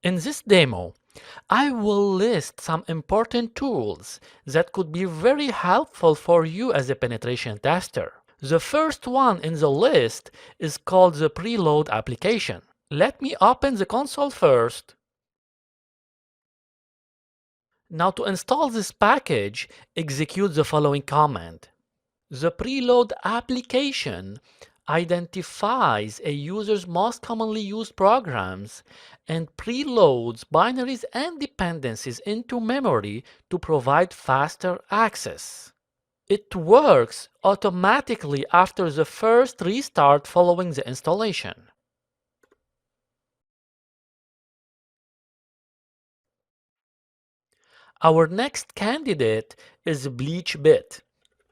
In this demo, I will list some important tools that could be very helpful for you as a penetration tester. The first one in the list is called the preload application. Let me open the console first. Now to install this package, execute the following command. The preload application identifies a user's most commonly used programs and preloads binaries and dependencies into memory to provide faster access. It works automatically after the first restart following the installation. Our next candidate is BleachBit.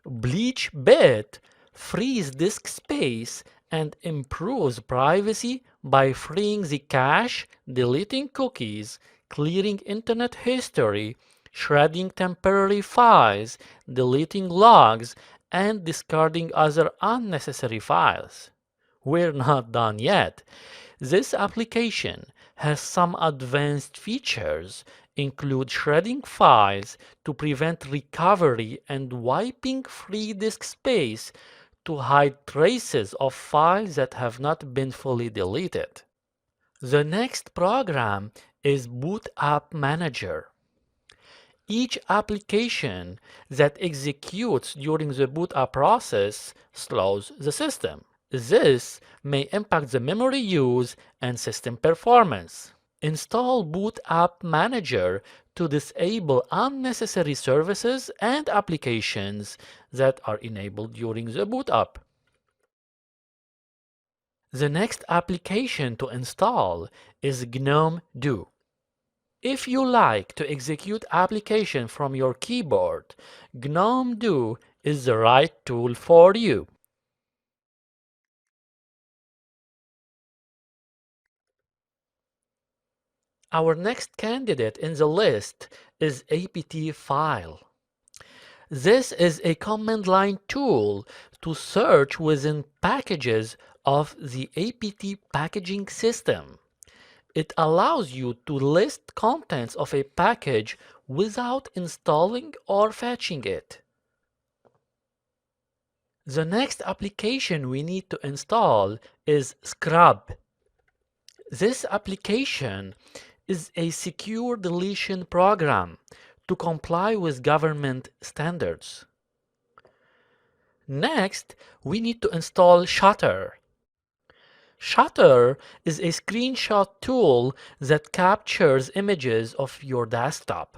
BleachBit frees disk space and improves privacy by freeing the cache, deleting cookies, clearing internet history, shredding temporary files, deleting logs, and discarding other unnecessary files. We're not done yet. This application has some advanced features, include shredding files to prevent recovery and wiping free disk space to hide traces of files that have not been fully deleted. The next program is Boot App Manager. Each application that executes during the boot up process slows the system. This may impact the memory use and system performance. Install Boot App Manager to disable unnecessary services and applications that are enabled during the boot up. The next application to install is GNOME-do. If you like to execute application from your keyboard, GNOME-do is the right tool for you. Our next candidate in the list is apt-file. This is a command line tool to search within packages of the apt packaging system. It allows you to list contents of a package without installing or fetching it. The next application we need to install is Scrub. This application is a secure deletion program to comply with government standards. Next, we need to install Shutter. Shutter is a screenshot tool that captures images of your desktop.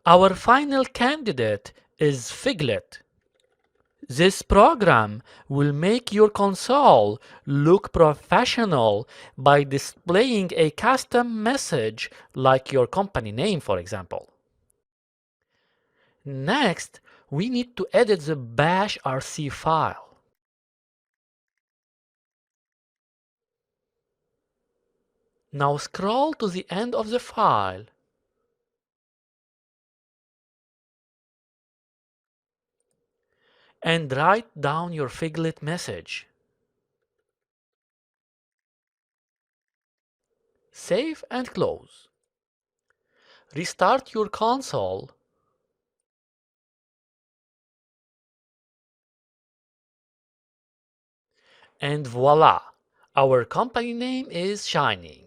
Our final candidate is Figlet. This program will make your console look professional by displaying a custom message like your company name, for example. Next, we need to edit the bash RC file. Now scroll to the end of the file and write down your Figlet message. Save and close. Restart your console and voila! Our company name is shiny.